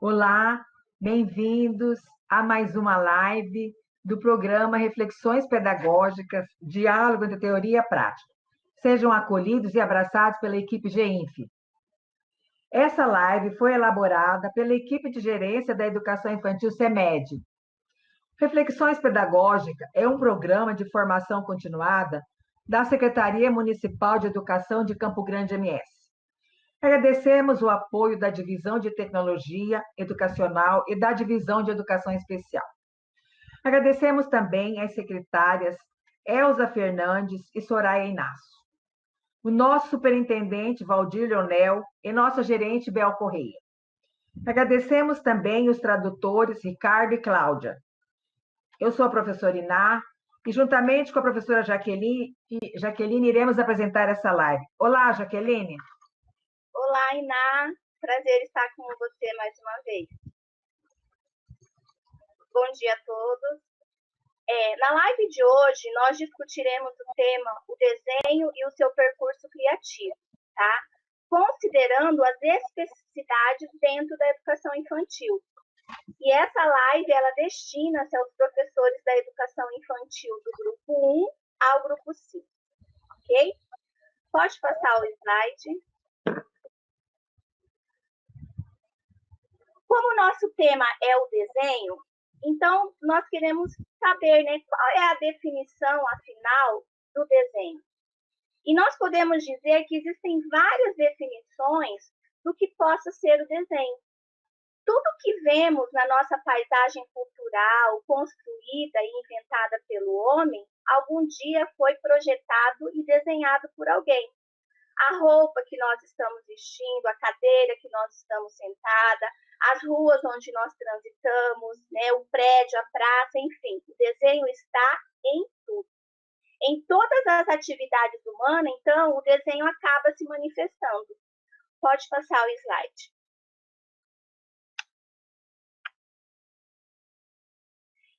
Olá, bem-vindos a mais uma live do programa Reflexões Pedagógicas, Diálogo entre Teoria e Prática. Sejam acolhidos e abraçados pela equipe GEINF. Essa live foi elaborada pela equipe de gerência da Educação Infantil CEMED. Reflexões Pedagógicas é um programa de formação continuada da Secretaria Municipal de Educação de Campo Grande, MS. Agradecemos o apoio da Divisão de Tecnologia Educacional e da Divisão de Educação Especial. Agradecemos também às secretárias Elza Fernandes e Soraya Inácio, o nosso superintendente Valdir Leonel e nossa gerente Bel Correia. Agradecemos também os tradutores Ricardo e Cláudia. Eu sou a professora Iná e, juntamente com a professora Jaqueline, iremos apresentar essa live. Olá, Jaqueline. Olá, Iná. Prazer estar com você mais uma vez. Bom dia a todos. Na live de hoje, nós discutiremos o tema o desenho e o seu percurso criativo, tá? Considerando as especificidades dentro da educação infantil. E essa live, ela destina-se aos professores da educação infantil do grupo 1 ao grupo 5, ok? Pode passar o slide. Como o nosso tema é o desenho, então nós queremos saber, né, qual é a definição, afinal, do desenho. E nós podemos dizer que existem várias definições do que possa ser o desenho. Tudo que vemos na nossa paisagem cultural, construída e inventada pelo homem, algum dia foi projetado e desenhado por alguém. A roupa que nós estamos vestindo, a cadeira que nós estamos sentada, as ruas onde nós transitamos, né, o prédio, a praça, enfim, o desenho está em tudo. Em todas as atividades humanas, então, o desenho acaba se manifestando. Pode passar o slide.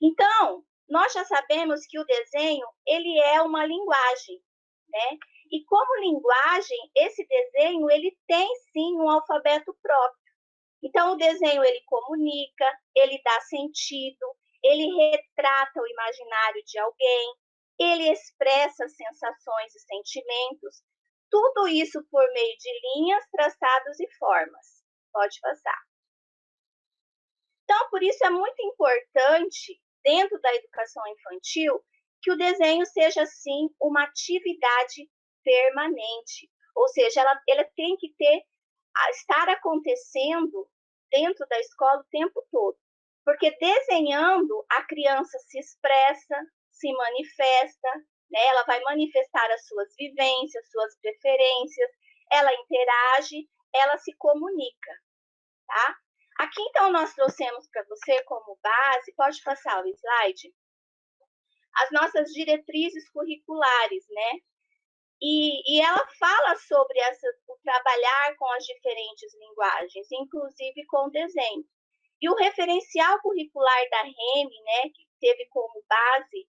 Então, nós já sabemos que o desenho, ele é uma linguagem, né? E como linguagem, esse desenho, ele tem sim um alfabeto próprio. Então, o desenho, ele comunica, ele dá sentido, ele retrata o imaginário de alguém, ele expressa sensações e sentimentos, tudo isso por meio de linhas, traçados e formas. Pode passar. Então, por isso é muito importante, dentro da educação infantil, que o desenho seja, sim, uma atividade permanente. Ou seja, ela tem que estar acontecendo dentro da escola o tempo todo. Porque desenhando, a criança se expressa, se manifesta, né? Ela vai manifestar as suas vivências, suas preferências, ela interage, ela se comunica, tá? Aqui, então, nós trouxemos para você como base, pode passar o slide, as nossas diretrizes curriculares, né? E ela fala sobre o trabalhar com as diferentes linguagens, inclusive com o desenho. E o referencial curricular da REME, né, que teve como base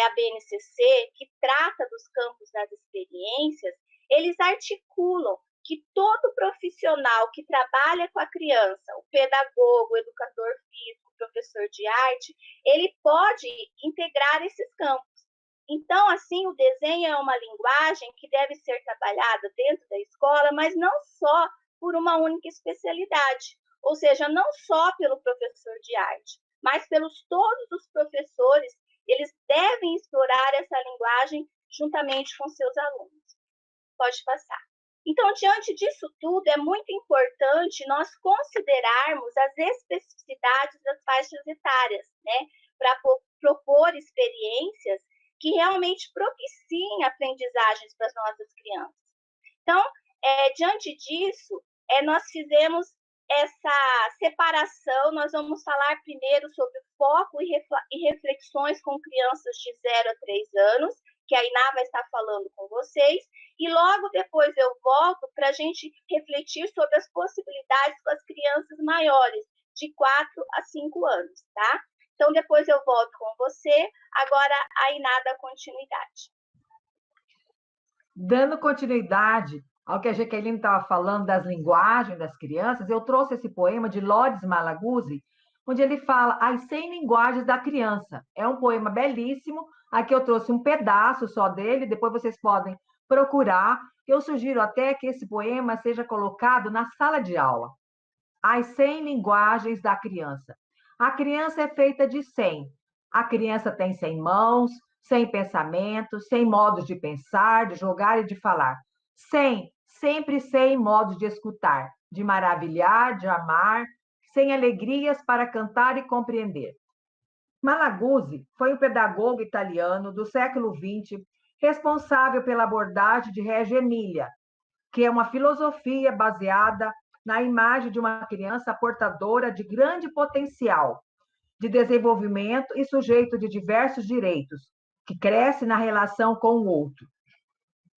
a BNCC, que trata dos campos das experiências, eles articulam que todo profissional que trabalha com a criança, o pedagogo, o educador físico, o professor de arte, ele pode integrar esses campos. Então, assim, o desenho é uma linguagem que deve ser trabalhada dentro da escola, mas não só por uma única especialidade, ou seja, não só pelo professor de arte, mas pelos todos os professores, eles devem explorar essa linguagem juntamente com seus alunos. Pode passar. Então, diante disso tudo, é muito importante nós considerarmos as especificidades das faixas etárias, né, para propor experiências que realmente propiciem aprendizagens para as nossas crianças. Então, diante disso, nós fizemos essa separação. Nós vamos falar primeiro sobre o foco e reflexões com crianças de 0 a 3 anos, que a Iná vai estar falando com vocês, e logo depois eu volto para a gente refletir sobre as possibilidades com as crianças maiores, de 4 a 5 anos, tá? Então, depois eu volto com você. Agora, a Iná dá continuidade. Dando continuidade ao que a Jaqueline estava falando das linguagens das crianças, eu trouxe esse poema de Lourdes Malaguzzi, onde ele fala as 100 linguagens da criança. É um poema belíssimo. Aqui eu trouxe um pedaço só dele, depois vocês podem procurar. Eu sugiro até que esse poema seja colocado na sala de aula. As 100 linguagens da criança. A criança é feita de 100. A criança tem 100 mãos, 100 pensamentos, 100 modos de pensar, de jogar e de falar. 100, sempre 100 modos de escutar, de maravilhar, de amar, 100 alegrias para cantar e compreender. Malaguzzi foi um pedagogo italiano do século XX, responsável pela abordagem de Reggio Emília, que é uma filosofia baseada na imagem de uma criança portadora de grande potencial de desenvolvimento e sujeito de diversos direitos, que cresce na relação com o outro.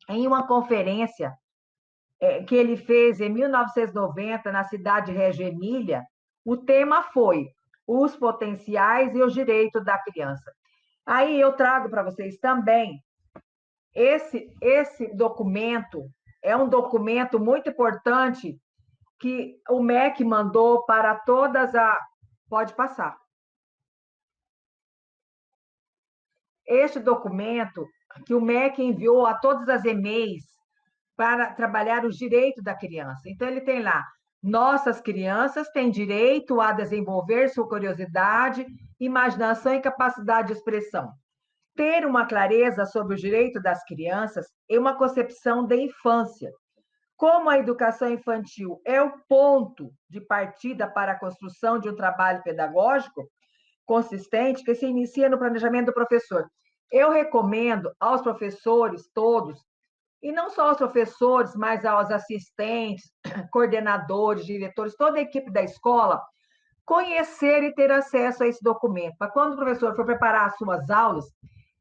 Em uma conferência que ele fez em 1990 na cidade de Reggio Emília, o tema foi os potenciais e os direitos da criança. Aí eu trago para vocês também esse documento, é um documento muito importante que o MEC mandou para todas a... Pode passar. Este documento que o MEC enviou a todas as EMEIs para trabalhar os direitos da criança. Então, ele tem lá, nossas crianças têm direito a desenvolver sua curiosidade, imaginação e capacidade de expressão. Ter uma clareza sobre o direito das crianças é uma concepção de infância. Como a educação infantil é o ponto de partida para a construção de um trabalho pedagógico consistente que se inicia no planejamento do professor. Eu recomendo aos professores todos, e não só aos professores, mas aos assistentes, coordenadores, diretores, toda a equipe da escola, conhecer e ter acesso a esse documento, para quando o professor for preparar as suas aulas,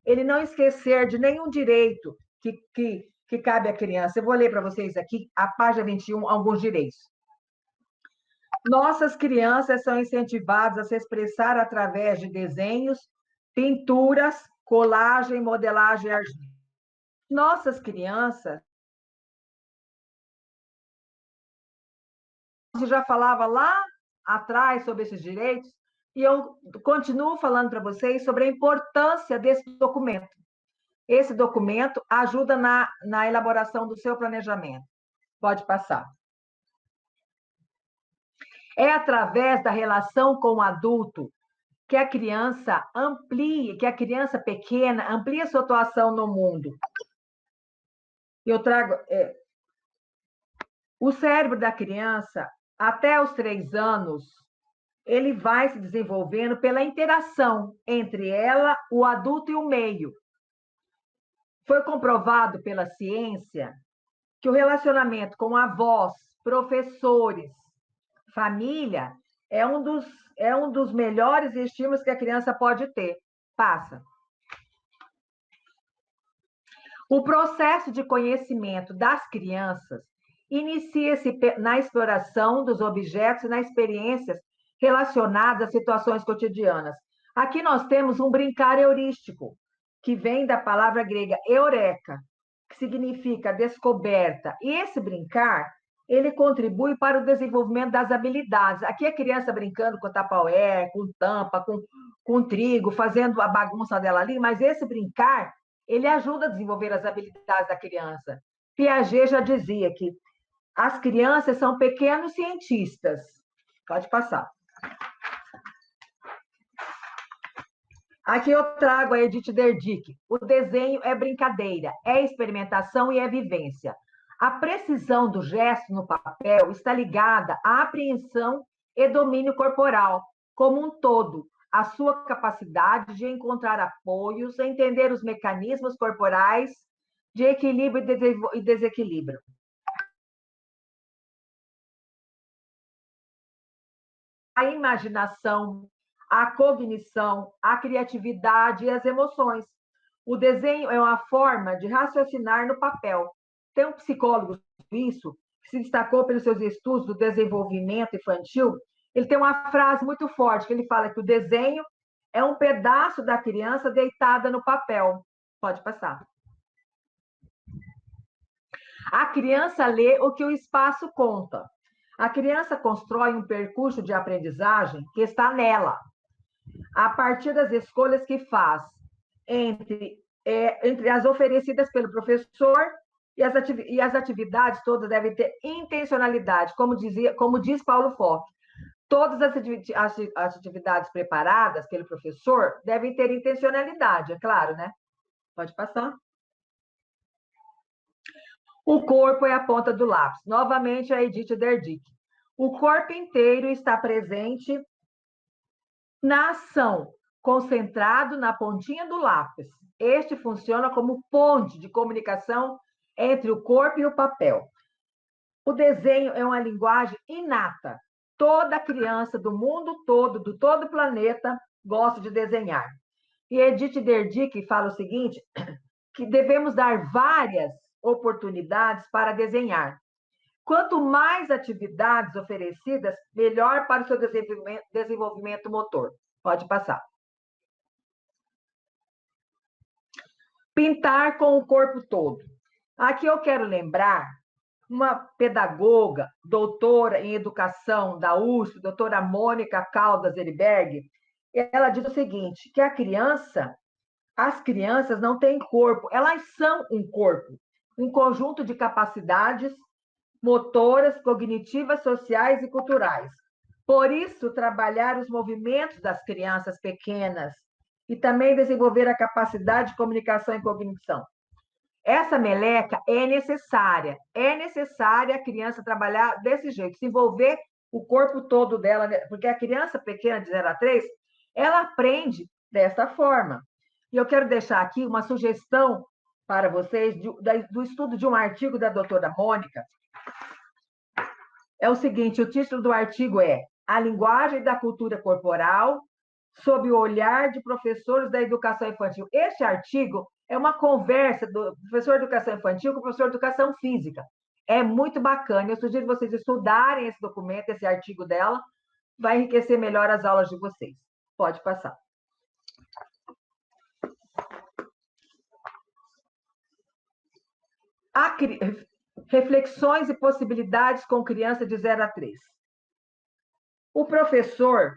ele não esquecer de nenhum direito que cabe à criança. Eu vou ler para vocês aqui, a página 21, alguns direitos. Nossas crianças são incentivadas a se expressar através de desenhos, pinturas, colagem, modelagem artística. Nossas crianças... Você já falava lá atrás sobre esses direitos, e eu continuo falando para vocês sobre a importância desse documento. Esse documento ajuda na elaboração do seu planejamento. Pode passar. É através da relação com o adulto que a criança amplia, que a criança pequena amplia sua atuação no mundo. Eu trago... o cérebro da criança, até os 3 anos, ele vai se desenvolvendo pela interação entre ela, o adulto e o meio. Foi comprovado pela ciência que o relacionamento com avós, professores, família, é um dos melhores estímulos que a criança pode ter. Passa. O processo de conhecimento das crianças inicia-se na exploração dos objetos e nas experiências relacionadas às situações cotidianas. Aqui nós temos um brincar heurístico, que vem da palavra grega eureka, que significa descoberta. E esse brincar, ele contribui para o desenvolvimento das habilidades. Aqui a criança brincando com tapaué, com tampa, com trigo, fazendo a bagunça dela ali, mas esse brincar, ele ajuda a desenvolver as habilidades da criança. Piaget já dizia que as crianças são pequenos cientistas. Pode passar. Aqui eu trago a Edith Derdick. O desenho é brincadeira, é experimentação e é vivência. A precisão do gesto no papel está ligada à apreensão e domínio corporal, como um todo, a sua capacidade de encontrar apoios, entender os mecanismos corporais de equilíbrio e desequilíbrio. A imaginação, a cognição, a criatividade e as emoções. O desenho é uma forma de raciocinar no papel. Tem um psicólogo suíço que se destacou pelos seus estudos do desenvolvimento infantil. Ele tem uma frase muito forte, que ele fala que o desenho é um pedaço da criança deitada no papel. Pode passar. A criança lê o que o espaço conta. A criança constrói um percurso de aprendizagem que está nela, a partir das escolhas que faz entre as oferecidas pelo professor e as atividades todas devem ter intencionalidade, como diz Paulo Fock. Todas as atividades preparadas pelo professor devem ter intencionalidade, é claro, né? Pode passar. O corpo é a ponta do lápis. Novamente, a Edith Derdick. O corpo inteiro está presente na ação, concentrado na pontinha do lápis. Este funciona como ponte de comunicação entre o corpo e o papel. O desenho é uma linguagem inata. Toda criança do mundo todo, do todo o planeta, gosta de desenhar. E Edith Derdick fala o seguinte, que devemos dar várias oportunidades para desenhar. Quanto mais atividades oferecidas, melhor para o seu desenvolvimento motor. Pode passar. Pintar com o corpo todo. Aqui eu quero lembrar uma pedagoga, doutora em educação da USP, doutora Mônica Caldas Eriberg, ela diz o seguinte, que as crianças não têm corpo, elas são um corpo, um conjunto de capacidades motoras, cognitivas, sociais e culturais. Por isso, trabalhar os movimentos das crianças pequenas e também desenvolver a capacidade de comunicação e cognição. Essa meleca é necessária a criança trabalhar desse jeito, se envolver o corpo todo dela, porque a criança pequena de 0 a 3, ela aprende dessa forma. E eu quero deixar aqui uma sugestão para vocês do estudo de um artigo da doutora Mônica. É o seguinte, o título do artigo é A Linguagem da Cultura Corporal sob o olhar de professores da educação infantil. Este artigo é uma conversa do professor de educação infantil com o professor de educação física. É muito bacana. Eu sugiro vocês estudarem esse documento, esse artigo dela, vai enriquecer melhor as aulas de vocês. Pode passar. Reflexões e possibilidades com criança de 0 a 3. O professor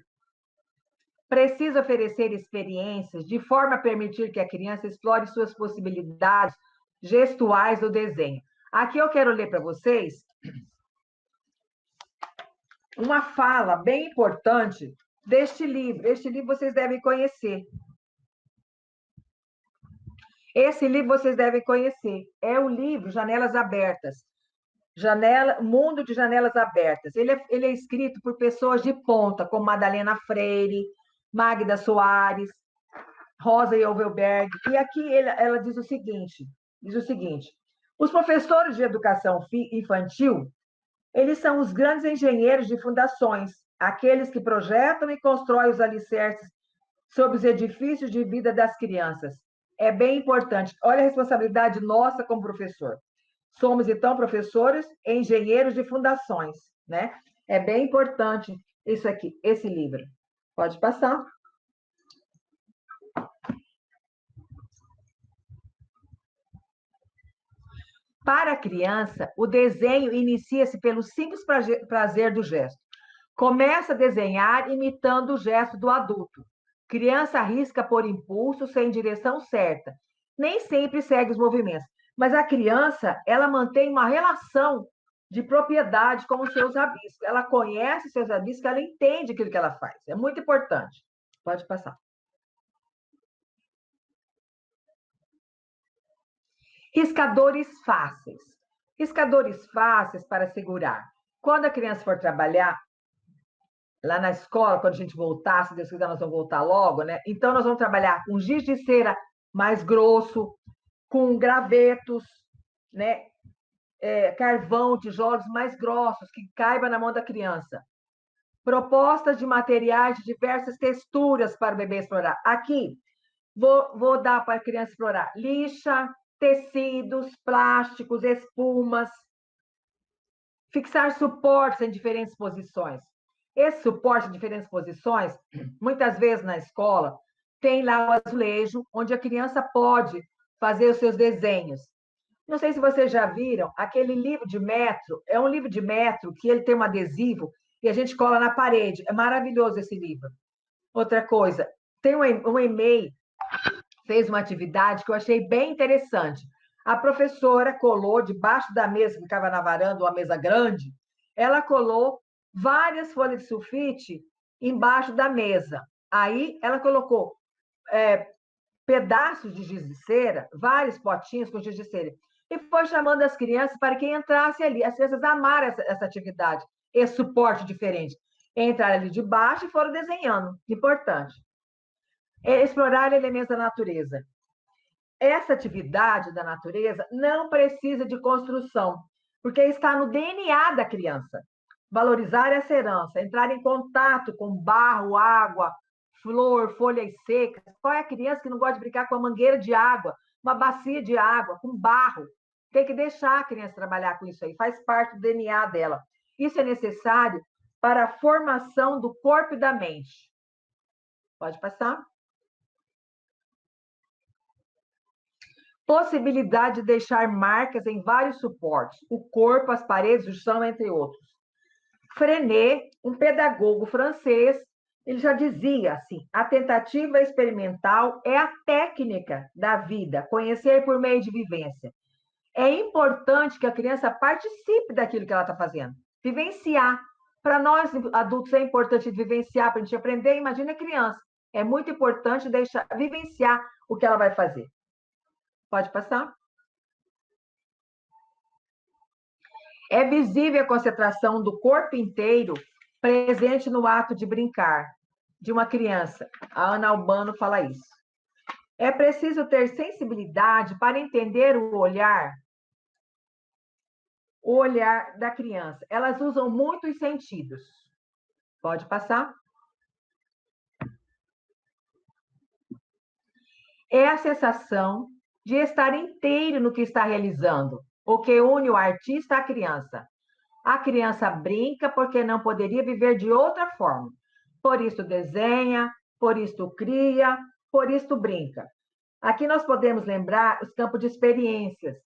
precisa oferecer experiências de forma a permitir que a criança explore suas possibilidades gestuais do desenho. Aqui eu quero ler para vocês uma fala bem importante deste livro. Este livro vocês devem conhecer. Esse livro vocês devem conhecer. É o livro Janelas Abertas. Mundo de Janelas Abertas. Ele é escrito por pessoas de ponta, como Madalena Freire, Magda Soares, Rosa Yovelberg. E aqui ela diz o seguinte, os professores de educação infantil, eles são os grandes engenheiros de fundações, aqueles que projetam e constroem os alicerces sobre os edifícios de vida das crianças. É bem importante. Olha a responsabilidade nossa como professor. Somos, então, professores e engenheiros de fundações, né? É bem importante isso aqui, esse livro. Pode passar. Para a criança, o desenho inicia-se pelo simples prazer do gesto. Começa a desenhar imitando o gesto do adulto. Criança arrisca por impulso, sem direção certa. Nem sempre segue os movimentos. Mas a criança, ela mantém uma relação de propriedade com os seus rabiscos. Ela conhece seus rabiscos, ela entende aquilo que ela faz. É muito importante. Pode passar. Riscadores fáceis. Riscadores fáceis para segurar. Quando a criança for trabalhar, lá na escola, quando a gente voltar, se Deus quiser, nós vamos voltar logo, né? Então, nós vamos trabalhar com giz de cera mais grosso, com gravetos, né? Carvão, tijolos mais grossos, que caiba na mão da criança. Propostas de materiais de diversas texturas para o bebê explorar. Aqui, vou dar para a criança explorar lixa, tecidos, plásticos, espumas. Fixar suportes em diferentes posições. Esse suporte em diferentes posições, muitas vezes na escola, tem lá o azulejo, onde a criança pode fazer os seus desenhos. Não sei se vocês já viram aquele livro de metro, é um livro de metro que ele tem um adesivo e a gente cola na parede. É maravilhoso esse livro. Outra coisa, tem um e-mail, fez uma atividade que eu achei bem interessante. A professora colou debaixo da mesa, que ficava na varanda, uma mesa grande, ela colou várias folhas de sulfite embaixo da mesa. Aí ela colocou pedaços de giz de cera, vários potinhos com giz de cera, e foi chamando as crianças para que entrasse ali. As crianças amaram essa atividade, esse suporte diferente. Entraram ali de baixo e foram desenhando. Importante. Explorar elementos da natureza. Essa atividade da natureza não precisa de construção, porque está no DNA da criança. Valorizar essa herança, entrar em contato com barro, água, flor, folhas secas. Qual é a criança que não gosta de brincar com uma mangueira de água, uma bacia de água, com barro? Tem que deixar a criança trabalhar com isso aí, faz parte do DNA dela. Isso é necessário para a formação do corpo e da mente. Pode passar? Possibilidade de deixar marcas em vários suportes, o corpo, as paredes, o chão, entre outros. Frenet, um pedagogo francês, ele já dizia assim: a tentativa experimental é a técnica da vida, conhecer por meio de vivência. É importante que a criança participe daquilo que ela está fazendo, vivenciar. Para nós adultos é importante vivenciar para a gente aprender. Imagina a criança. É muito importante deixar vivenciar o que ela vai fazer. Pode passar? É visível a concentração do corpo inteiro presente no ato de brincar de uma criança. A Ana Albano fala isso. É preciso ter sensibilidade para entender o olhar da criança. Elas usam muitos sentidos. Pode passar? É a sensação de estar inteiro no que está realizando, o que une o artista à criança. A criança brinca porque não poderia viver de outra forma. Por isso desenha, por isso cria, por isso brinca. Aqui nós podemos lembrar os campos de experiências,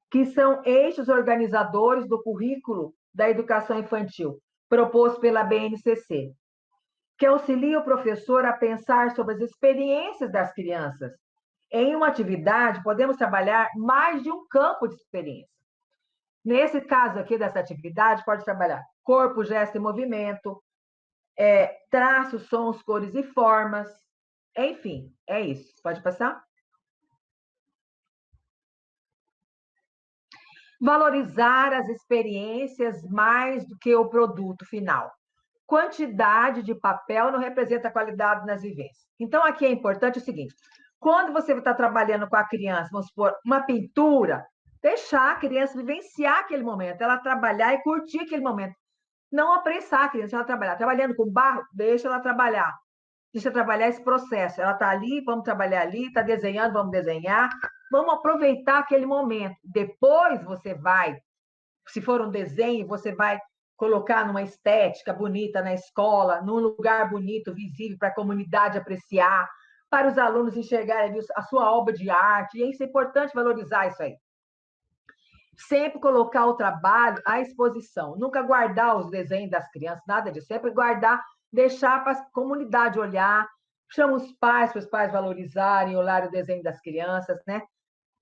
que são eixos organizadores do currículo da educação infantil, proposto pela BNCC, que auxilia o professor a pensar sobre as experiências das crianças. Em uma atividade, podemos trabalhar mais de um campo de experiência. Nesse caso aqui dessa atividade, pode trabalhar corpo, gesto e movimento, traços, sons, cores e formas. Enfim, é isso. Pode passar? Valorizar as experiências mais do que o produto final. Quantidade de papel não representa qualidade nas vivências. Então, aqui é importante o seguinte: quando você está trabalhando com a criança, vamos supor, uma pintura, deixar a criança vivenciar aquele momento, ela trabalhar e curtir aquele momento. Não apressar a criança, ela trabalhar. Trabalhando com barro, deixa ela trabalhar. Deixa trabalhar esse processo. Ela está ali, vamos trabalhar ali, está desenhando, vamos desenhar. Vamos aproveitar aquele momento. Depois você vai, se for um desenho, você vai colocar numa estética bonita na escola, num lugar bonito, visível, para a comunidade apreciar, para os alunos enxergarem a sua obra de arte. E isso é importante valorizar isso aí. Sempre colocar o trabalho à exposição, nunca guardar os desenhos das crianças, nada disso, sempre guardar, deixar para a comunidade olhar, chama os pais para os pais valorizarem, olhar o desenho das crianças, né?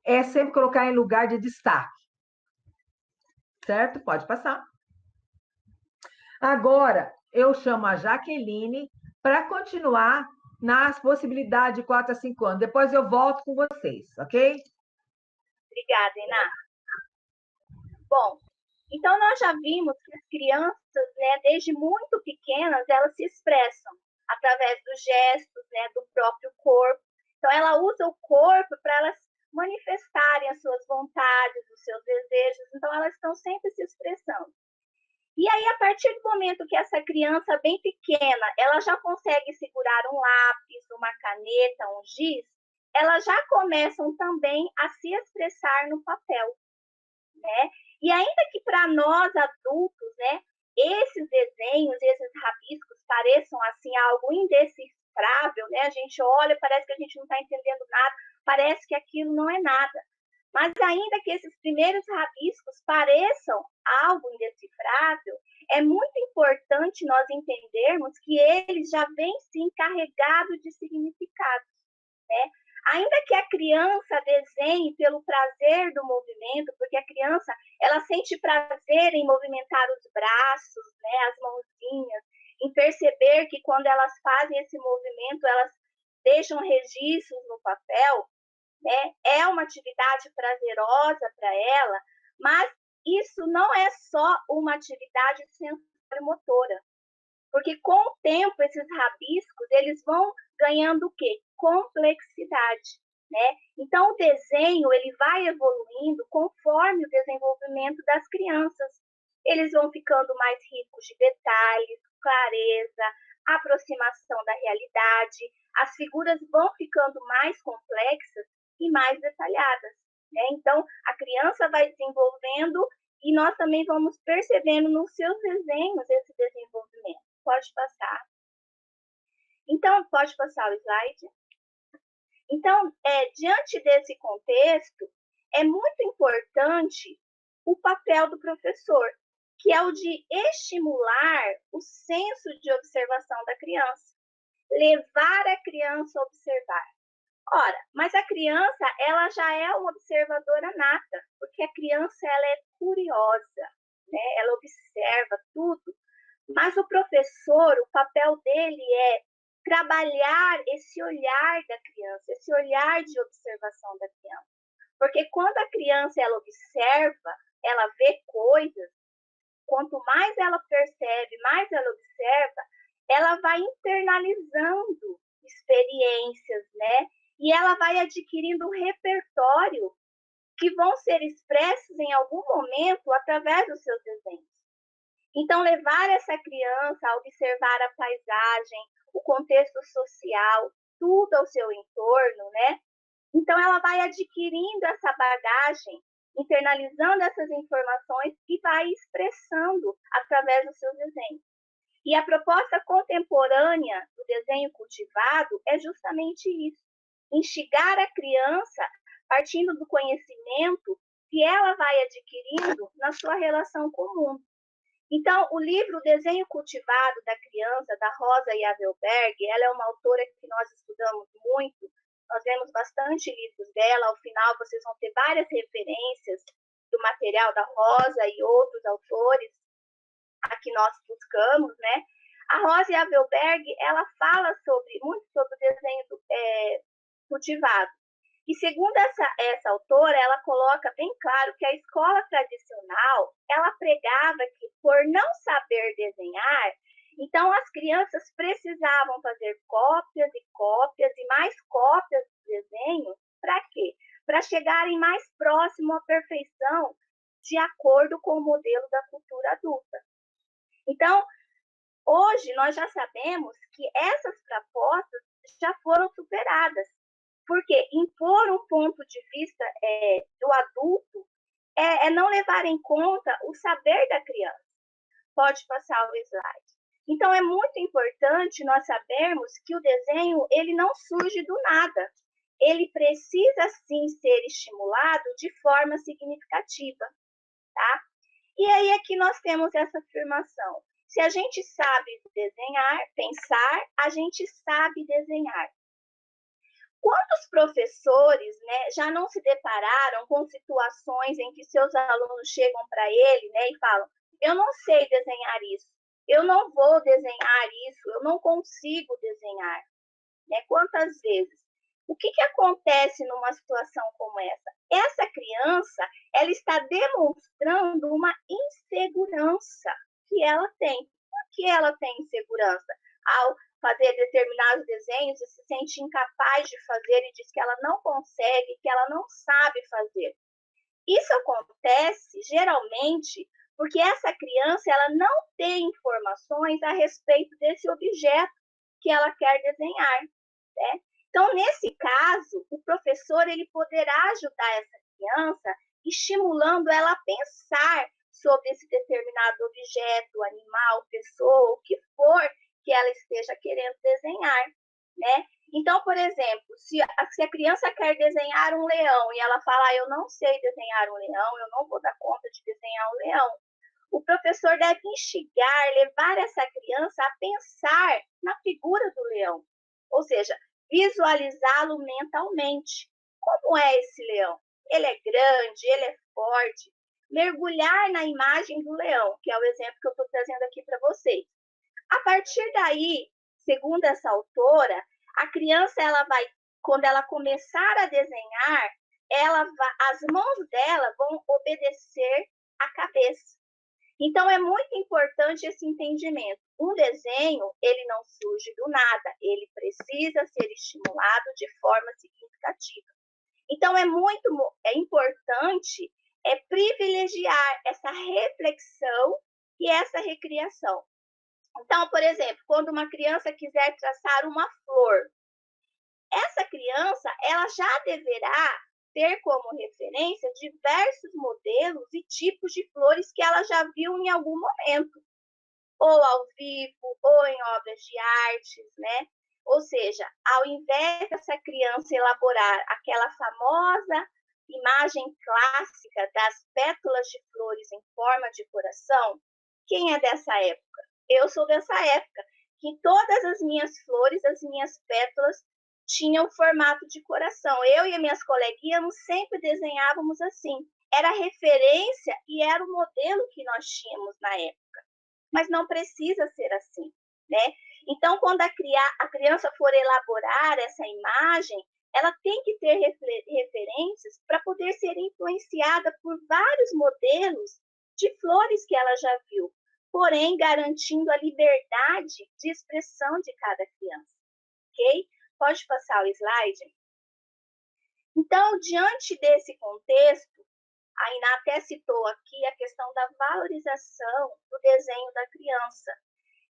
É sempre colocar em lugar de destaque. Certo? Pode passar. Agora, eu chamo a Jaqueline para continuar nas possibilidades de 4 a 5 anos. Depois eu volto com vocês, ok? Obrigada, Iná. Bom, então nós já vimos que as crianças, né, desde muito pequenas, elas se expressam através dos gestos, né, do próprio corpo. Então ela usa o corpo para elas manifestarem as suas vontades, os seus desejos. Então elas estão sempre se expressando. E aí, a partir do momento que essa criança bem pequena, ela já consegue segurar um lápis, uma caneta, um giz, elas já começam também a se expressar no papel, né? E ainda que para nós adultos, né, esses desenhos, esses rabiscos pareçam assim algo indecifrável, né? A gente olha, parece que a gente não está entendendo nada, parece que aquilo não é nada. Mas ainda que esses primeiros rabiscos pareçam algo indecifrável, é muito importante nós entendermos que eles já vêm sim carregados de significado, né? Ainda que a criança desenhe pelo prazer do movimento, porque a criança ela sente prazer em movimentar os braços, né, as mãozinhas, em perceber que quando elas fazem esse movimento, elas deixam registros no papel, né? É uma atividade prazerosa para ela, mas isso não é só uma atividade sensório-motora, porque com o tempo esses rabiscos eles vão ganhando o quê? Complexidade, né? Então o desenho ele vai evoluindo conforme o desenvolvimento das crianças. Eles vão ficando mais ricos de detalhes, clareza, aproximação da realidade. As figuras vão ficando mais complexas e mais detalhadas, né? Então a criança vai desenvolvendo e nós também vamos percebendo nos seus desenhos esse desenvolvimento. Pode passar. Então, pode passar o slide. Então, diante desse contexto, é muito importante o papel do professor, que é o de estimular o senso de observação da criança, levar a criança a observar. Ora, mas a criança, ela já é uma observadora nata, porque a criança, ela é curiosa, né? Ela observa tudo. Mas o professor, o papel dele é trabalhar esse olhar da criança, esse olhar de observação da criança. Porque quando a criança ela observa, ela vê coisas, quanto mais ela percebe, mais ela observa, ela vai internalizando experiências, né? E ela vai adquirindo um repertório que vão ser expressos em algum momento através dos seus desenhos. Então, levar essa criança a observar a paisagem, o contexto social, tudo ao seu entorno, né? Então, ela vai adquirindo essa bagagem, internalizando essas informações e vai expressando através dos seus desenhos. E a proposta contemporânea do desenho cultivado é justamente isso: instigar a criança partindo do conhecimento que ela vai adquirindo na sua relação com o mundo. Então, o livro Desenho Cultivado da Criança, da Rosa Yavelberg, ela é uma autora que nós estudamos muito, nós vemos bastante livros dela, ao final vocês vão ter várias referências do material da Rosa e outros autores a que nós buscamos, né? A Rosa Yavelberg, ela fala muito sobre o desenho cultivado. E segundo essa autora, ela coloca bem claro que a escola tradicional, ela pregava que por não saber desenhar, então as crianças precisavam fazer cópias e cópias e mais cópias do desenho, para quê? Para chegarem mais próximo à perfeição, de acordo com o modelo da cultura adulta. Então, hoje nós já sabemos que essas propostas já foram superadas. Porque impor um ponto de vista do adulto é não levar em conta o saber da criança. Pode passar o slide. Então, é muito importante nós sabermos que o desenho ele não surge do nada. Ele precisa, sim, ser estimulado de forma significativa. Tá? E aí aqui nós temos essa afirmação. Se a gente sabe desenhar, pensar, a gente sabe desenhar. Quantos professores, né, já não se depararam com situações em que seus alunos chegam para ele, né, e falam: eu não sei desenhar isso, eu não vou desenhar isso, eu não consigo desenhar. Né? Quantas vezes? O que acontece numa situação como essa? Essa criança, ela está demonstrando uma insegurança que ela tem. Por que ela tem insegurança? Ao fazer determinados desenhos e se sente incapaz de fazer e diz que ela não consegue, que ela não sabe fazer. Isso acontece geralmente porque essa criança ela não tem informações a respeito desse objeto que ela quer desenhar, né? Então, nesse caso, o professor ele poderá ajudar essa criança estimulando ela a pensar sobre esse determinado objeto, animal, pessoa, o que for que ela esteja querendo desenhar, né? Então, por exemplo, se a criança quer desenhar um leão e ela fala, eu não sei desenhar um leão, eu não vou dar conta de desenhar um leão, o professor deve instigar, levar essa criança a pensar na figura do leão, ou seja, visualizá-lo mentalmente. Como é esse leão? Ele é grande, ele é forte. Mergulhar na imagem do leão, que é o exemplo que eu estou trazendo aqui para vocês. A partir daí, segundo essa autora, a criança ela vai, quando ela começar a desenhar, as mãos dela vão obedecer à cabeça. Então, é muito importante esse entendimento. Um desenho, ele não surge do nada, ele precisa ser estimulado de forma significativa. Então, é importante privilegiar essa reflexão e essa recriação. Então, por exemplo, quando uma criança quiser traçar uma flor, essa criança ela já deverá ter como referência diversos modelos e tipos de flores que ela já viu em algum momento, ou ao vivo, ou em obras de artes, né? Ou seja, ao invés dessa criança elaborar aquela famosa imagem clássica das pétalas de flores em forma de coração, quem é dessa época? Eu sou dessa época, que todas as minhas flores, as minhas pétalas, tinham formato de coração. Eu e as minhas coleguinhas sempre desenhávamos assim. Era referência e era o modelo que nós tínhamos na época. Mas não precisa ser assim, né? Então, quando a criança for elaborar essa imagem, ela tem que ter referências para poder ser influenciada por vários modelos de flores que ela já viu, porém garantindo a liberdade de expressão de cada criança, ok? Pode passar o slide? Então, diante desse contexto, a Iná até citou aqui a questão da valorização do desenho da criança.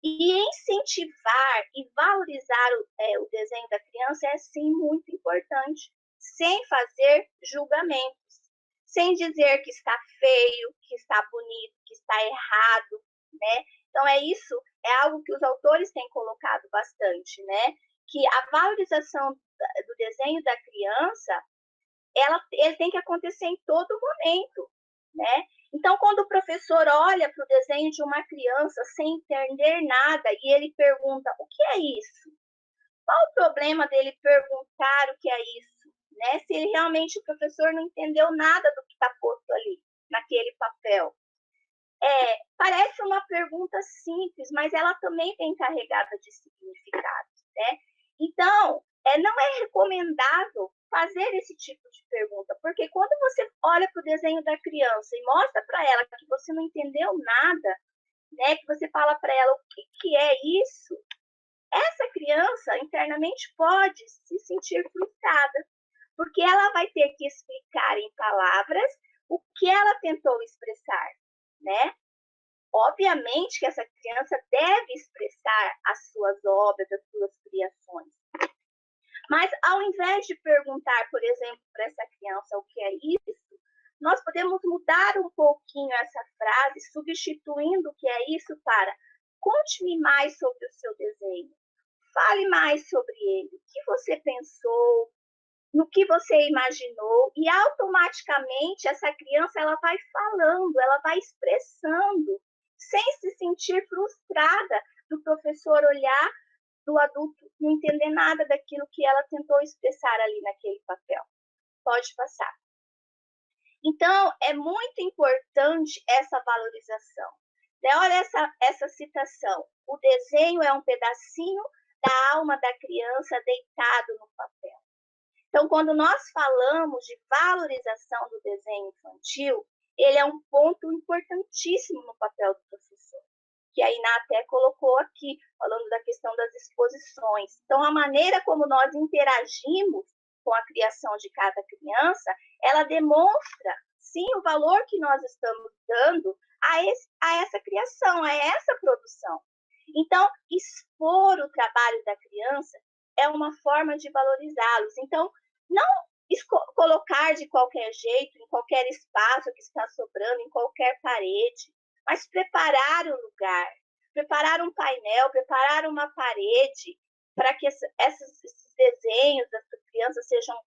E incentivar e valorizar o desenho da criança é, sim, muito importante, sem fazer julgamentos, sem dizer que está feio, que está bonito, que está errado, né? Então, é algo que os autores têm colocado bastante, né? Que a valorização do desenho da criança, ele tem que acontecer em todo momento, né? Então, quando o professor olha para o desenho de uma criança sem entender nada e ele pergunta, o que é isso? Qual o problema dele perguntar o que é isso? Né? Se ele realmente, o professor não entendeu nada do que está posto ali, naquele papel. Parece uma pergunta simples, mas ela também vem carregada de significados, né? Então, não é recomendável fazer esse tipo de pergunta, porque quando você olha para o desenho da criança e mostra para ela que você não entendeu nada, né, que você fala para ela o que é isso, essa criança internamente pode se sentir frustrada, porque ela vai ter que explicar em palavras o que ela tentou expressar, né? Obviamente que essa criança deve expressar as suas obras, as suas criações. Mas, ao invés de perguntar, por exemplo, para essa criança o que é isso, nós podemos mudar um pouquinho essa frase, substituindo o que é isso para conte-me mais sobre o seu desenho. Fale mais sobre ele. O que você pensou, no que você imaginou, e automaticamente essa criança ela vai falando, ela vai expressando, sem se sentir frustrada do professor olhar, do adulto não entender nada daquilo que ela tentou expressar ali naquele papel. Pode passar. Então, é muito importante essa valorização. Olha essa citação. O desenho é um pedacinho da alma da criança deitado no papel. Então, quando nós falamos de valorização do desenho infantil, ele é um ponto importantíssimo no papel do professor, que a Iná até colocou aqui, falando da questão das exposições. Então, a maneira como nós interagimos com a criação de cada criança, ela demonstra, sim, o valor que nós estamos dando a essa criação, a essa produção. Então, expor o trabalho da criança é uma forma de valorizá-los. Então, não colocar de qualquer jeito, em qualquer espaço que está sobrando, em qualquer parede, mas preparar o lugar, preparar um painel, preparar uma parede para que esses desenhos das crianças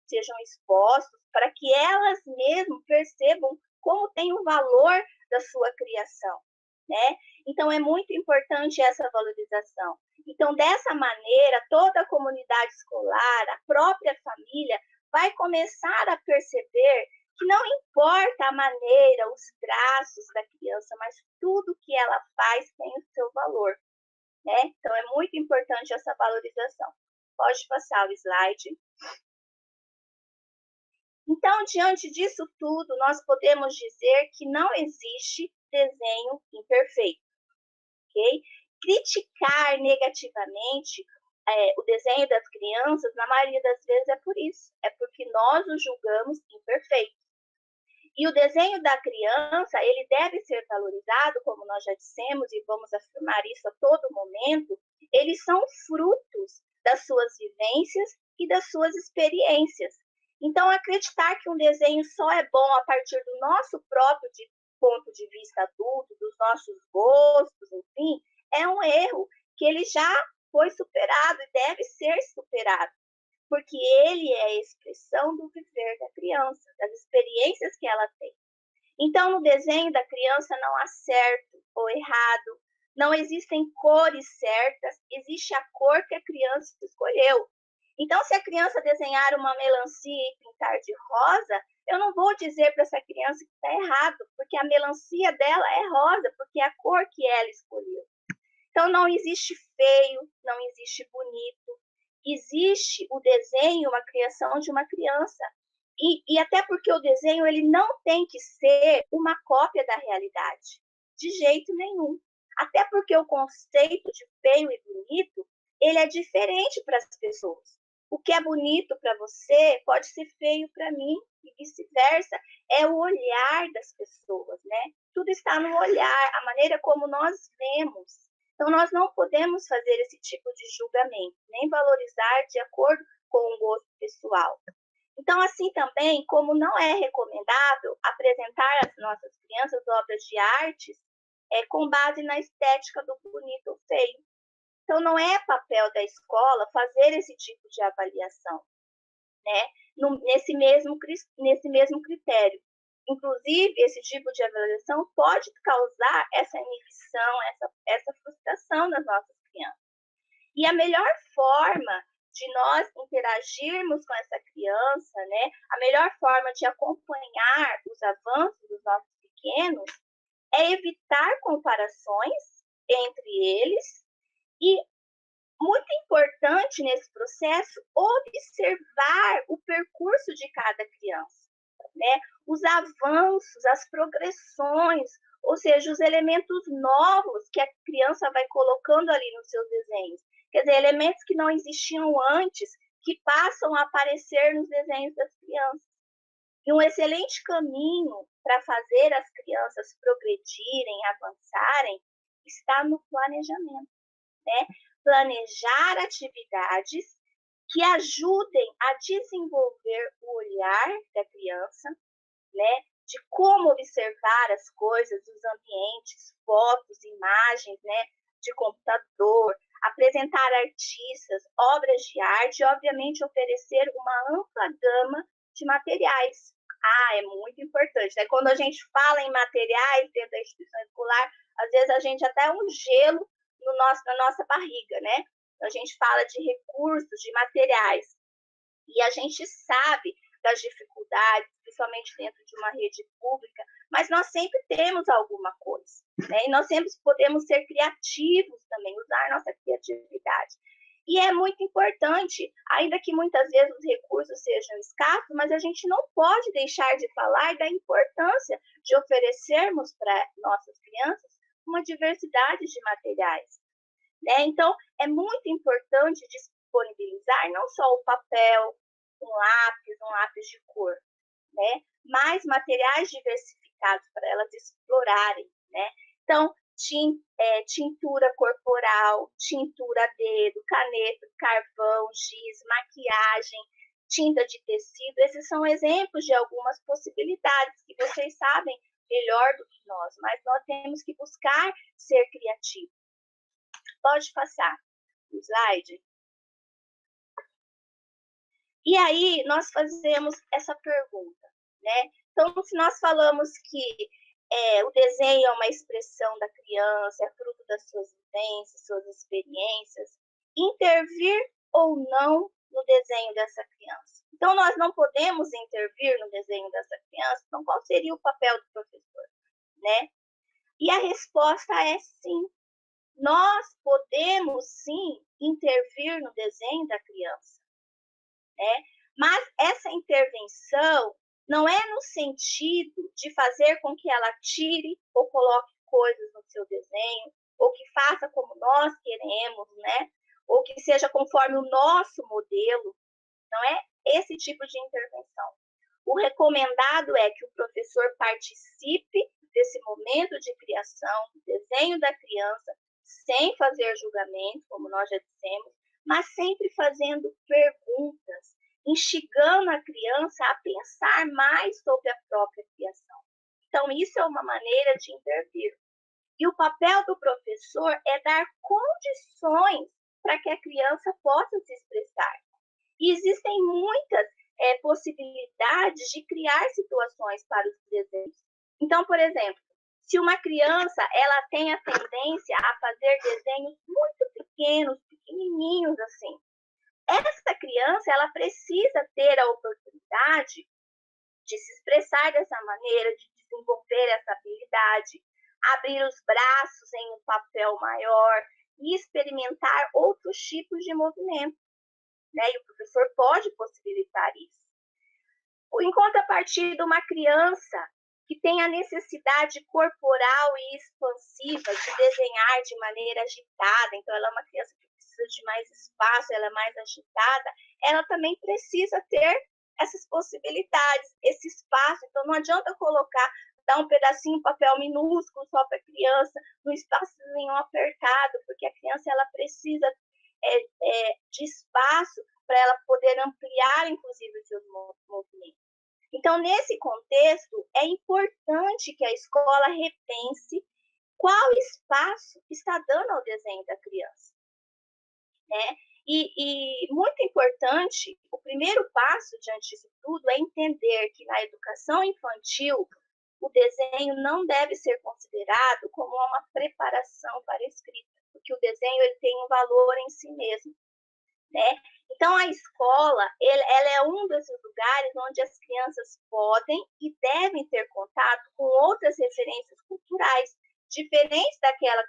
sejam expostos, para que elas mesmas percebam como tem o valor da sua criação, né? Então, é muito importante essa valorização. Então, dessa maneira, toda a comunidade escolar, a própria família, vai começar a perceber que não importa a maneira, os traços da criança, mas tudo que ela faz tem o seu valor, né? Então, é muito importante essa valorização. Pode passar o slide. Então, diante disso tudo, nós podemos dizer que não existe desenho imperfeito, ok? Criticar negativamente o desenho das crianças, na maioria das vezes é por isso, é porque nós o julgamos imperfeito. E o desenho da criança, ele deve ser valorizado, como nós já dissemos, e vamos afirmar isso a todo momento, eles são frutos das suas vivências e das suas experiências. Então, acreditar que um desenho só é bom a partir do nosso próprio ponto de vista adulto, dos nossos gostos, enfim, é um erro que ele já foi superado e deve ser superado, porque ele é a expressão do viver da criança, das experiências que ela tem. Então, no desenho da criança não há certo ou errado, não existem cores certas, existe a cor que a criança escolheu. Então, se a criança desenhar uma melancia e pintar de rosa, eu não vou dizer para essa criança que está errado, porque a melancia dela é rosa, porque é a cor que ela escolheu. Então, não existe feio, não existe bonito, existe o desenho, uma criação de uma criança. E até porque o desenho ele não tem que ser uma cópia da realidade, de jeito nenhum. Até porque o conceito de feio e bonito, ele é diferente para as pessoas. O que é bonito para você pode ser feio para mim e vice-versa. É o olhar das pessoas, né? Tudo está no olhar, a maneira como nós vemos. Então, nós não podemos fazer esse tipo de julgamento, nem valorizar de acordo com o gosto pessoal. Então, assim também, como não é recomendável apresentar às nossas crianças obras de artes com base na estética do bonito ou feio. Então, não é papel da escola fazer esse tipo de avaliação, né? Nesse mesmo critério. Inclusive, esse tipo de avaliação pode causar essa inibição, essa frustração nas nossas crianças. E a melhor forma de nós interagirmos com essa criança, né? A melhor forma de acompanhar os avanços dos nossos pequenos é evitar comparações entre eles e, muito importante nesse processo, observar o percurso de cada criança, né? Os avanços, as progressões, ou seja, os elementos novos que a criança vai colocando ali nos seus desenhos. Quer dizer, elementos que não existiam antes, que passam a aparecer nos desenhos das crianças. E um excelente caminho para fazer as crianças progredirem, avançarem, está no planejamento, né? Planejar atividades que ajudem a desenvolver o olhar da criança, né? De como observar as coisas, os ambientes, fotos, imagens, né? De computador, apresentar artistas, obras de arte e, obviamente, oferecer uma ampla gama de materiais. É muito importante, né? Quando a gente fala em materiais dentro da instituição escolar, às vezes a gente até um gelo na nossa barriga, né? A gente fala de recursos, de materiais. E a gente sabe das dificuldades, principalmente dentro de uma rede pública, mas nós sempre temos alguma coisa, né? E nós sempre podemos ser criativos também, usar nossa criatividade. E é muito importante, ainda que muitas vezes os recursos sejam escassos, mas a gente não pode deixar de falar da importância de oferecermos para nossas crianças uma diversidade de materiais, né? Então, é muito importante disponibilizar não só o papel, um lápis de cor, né? Mas materiais diversificados para elas explorarem, né? Então, tintura corporal, tintura a dedo, caneta, carvão, giz, maquiagem, tinta de tecido. Esses são exemplos de algumas possibilidades que vocês sabem melhor do que nós, mas nós temos que buscar ser criativos. Pode passar o slide. E aí nós fazemos essa pergunta, né? Então, se nós falamos que o desenho é uma expressão da criança, é fruto das suas vivências, suas experiências, intervir ou não no desenho dessa criança. Então, nós não podemos intervir no desenho dessa criança, então qual seria o papel do professor, né? E a resposta é sim. Nós podemos sim intervir no desenho da criança, né? Mas essa intervenção não é no sentido de fazer com que ela tire ou coloque coisas no seu desenho, ou que faça como nós queremos, né? Ou que seja conforme o nosso modelo. Não é esse tipo de intervenção. O recomendado é que o professor participe desse momento de criação, do desenho da criança, sem fazer julgamento, como nós já dissemos, mas sempre fazendo perguntas, instigando a criança a pensar mais sobre a própria criação. Então, isso é uma maneira de intervir. E o papel do professor é dar condições para que a criança possa se expressar. E existem muitas possibilidades de criar situações para os desenhos. Então, por exemplo, se uma criança ela tem a tendência a fazer desenhos muito pequenos, pequenininhos assim, essa criança ela precisa ter a oportunidade de se expressar dessa maneira, de desenvolver essa habilidade, abrir os braços em um papel maior e experimentar outros tipos de movimento, né? E o professor pode possibilitar isso. Em contrapartida, uma criança que tem a necessidade corporal e expansiva de desenhar de maneira agitada, então ela é uma criança que precisa de mais espaço, ela é mais agitada, ela também precisa ter essas possibilidades, esse espaço. Então não adianta colocar, dar um pedacinho de papel minúsculo só para a criança, num espaçozinho apertado, porque a criança ela precisa de espaço para ela poder ampliar, inclusive, os seus movimentos. Então, nesse contexto, é importante que a escola repense qual espaço está dando ao desenho da criança, né? E muito importante, o primeiro passo diante disso tudo é entender que na educação infantil o desenho não deve ser considerado como uma preparação para a escrita, porque o desenho ele tem um valor em si mesmo, né? Então, a escola ela é um desses lugares onde as crianças podem e devem ter contato com outras referências culturais, diferentes daquelas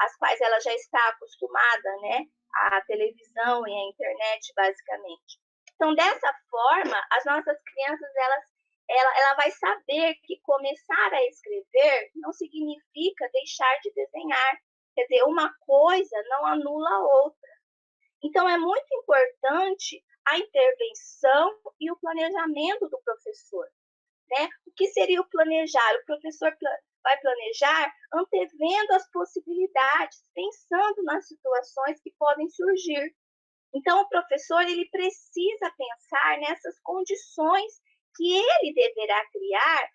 às quais ela já está acostumada, né? A televisão e a internet, basicamente. Então, dessa forma, as nossas crianças, ela vai saber que começar a escrever não significa deixar de desenhar. Quer dizer, uma coisa não anula a outra. Então, é muito importante a intervenção e o planejamento do professor, né? O que seria o planejar? O professor vai planejar antevendo as possibilidades, pensando nas situações que podem surgir. Então, o professor ele precisa pensar nessas condições que ele deverá criar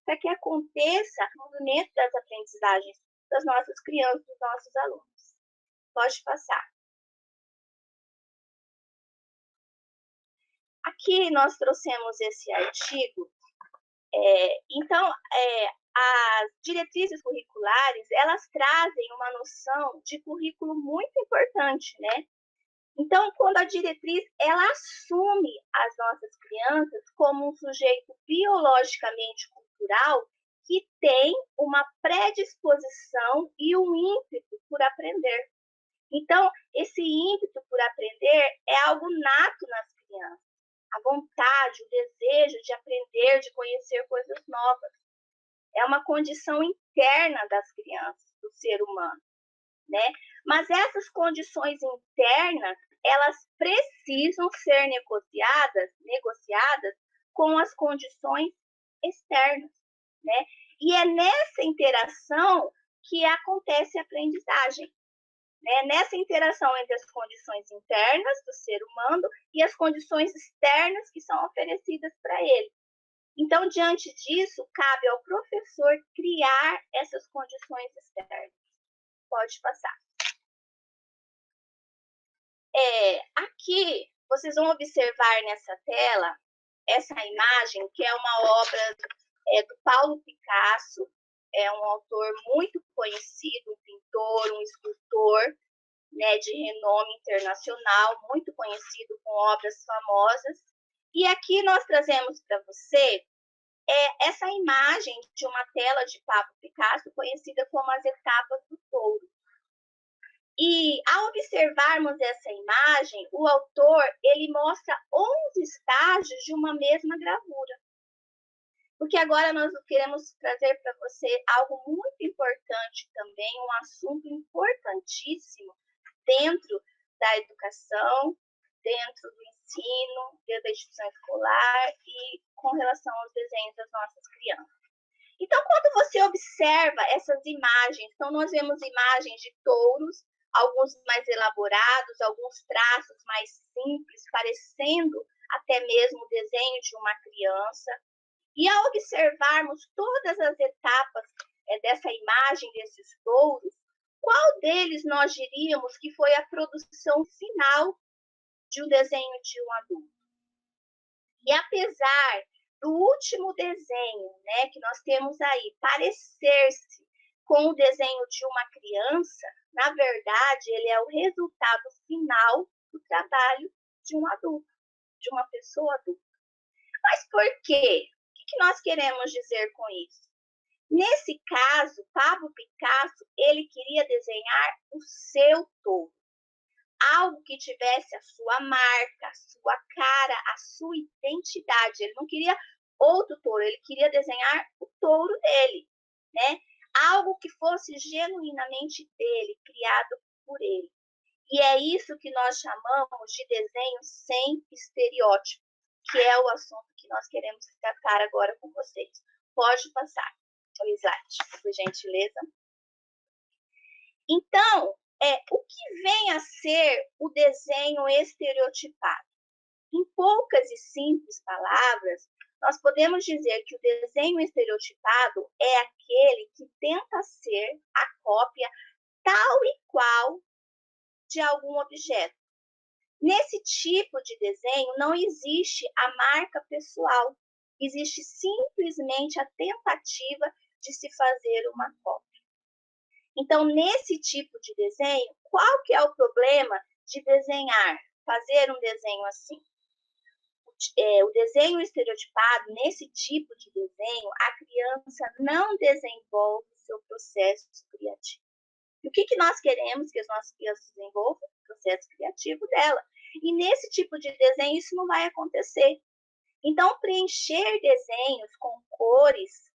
para que aconteça o movimento das aprendizagens das nossas crianças, dos nossos alunos. Pode passar. Aqui nós trouxemos esse artigo. Então, as diretrizes curriculares, elas trazem uma noção de currículo muito importante, né? Então, quando a diretriz, ela assume as nossas crianças como um sujeito biologicamente cultural que tem uma predisposição e um ímpeto por aprender. Então, esse ímpeto por aprender é algo nato nas crianças. A vontade, o desejo de aprender, de conhecer coisas novas. É uma condição interna das crianças, do ser humano, né? Mas essas condições internas, elas precisam ser negociadas com as condições externas, né? E é nessa interação que acontece a aprendizagem. Nessa interação entre as condições internas do ser humano e as condições externas que são oferecidas para ele. Então, diante disso, cabe ao professor criar essas condições externas. Pode passar. Aqui, vocês vão observar nessa tela essa imagem, que é uma obra do Paulo Picasso, é um autor muito conhecido, um pintor, um escultor, né, de renome internacional, muito conhecido com obras famosas. E aqui nós trazemos para você essa imagem de uma tela de Pablo Picasso, conhecida como As Etapas do Touro. E ao observarmos essa imagem, o autor ele mostra 11 estágios de uma mesma gravura. Porque agora nós queremos trazer para você algo muito importante também, um assunto importantíssimo dentro da educação, dentro do ensino, dentro da instituição escolar e com relação aos desenhos das nossas crianças. Então, quando você observa essas imagens, então nós vemos imagens de touros, alguns mais elaborados, alguns traços mais simples, parecendo até mesmo o desenho de uma criança. E ao observarmos todas as etapas dessa imagem desses touros, qual deles nós diríamos que foi a produção final de um desenho de um adulto? E apesar do último desenho, né, que nós temos aí, parecer-se com o desenho de uma criança, na verdade, ele é o resultado final do trabalho de um adulto, de uma pessoa adulta. Mas por quê? O que nós queremos dizer com isso? Nesse caso, Pablo Picasso, ele queria desenhar o seu touro. Algo que tivesse a sua marca, a sua cara, a sua identidade. Ele não queria outro touro, ele queria desenhar o touro dele, né? Algo que fosse genuinamente dele, criado por ele. E é isso que nós chamamos de desenho sem estereótipo, que é o assunto que nós queremos tratar agora com vocês. Pode passar o slide, por gentileza. Então, o que vem a ser o desenho estereotipado? Em poucas e simples palavras, nós podemos dizer que o desenho estereotipado é aquele que tenta ser a cópia tal e qual de algum objeto. Nesse tipo de desenho não existe a marca pessoal, existe simplesmente a tentativa de se fazer uma cópia. Então, nesse tipo de desenho, qual que é o problema de desenhar, fazer um desenho assim? O desenho estereotipado, nesse tipo de desenho, a criança não desenvolve o seu processo criativo. E o que nós queremos que as nossas crianças desenvolvam? O processo criativo dela. E nesse tipo de desenho, isso não vai acontecer. Então, preencher desenhos com cores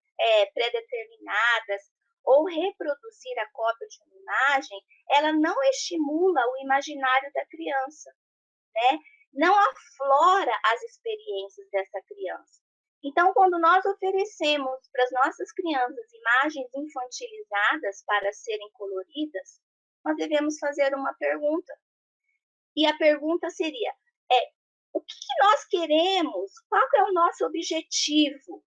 pré-determinadas ou reproduzir a cópia de uma imagem, ela não estimula o imaginário da criança, né? Não aflora as experiências dessa criança. Então, quando nós oferecemos para as nossas crianças imagens infantilizadas para serem coloridas, nós devemos fazer uma pergunta. E a pergunta seria, o que nós queremos? Qual é o nosso objetivo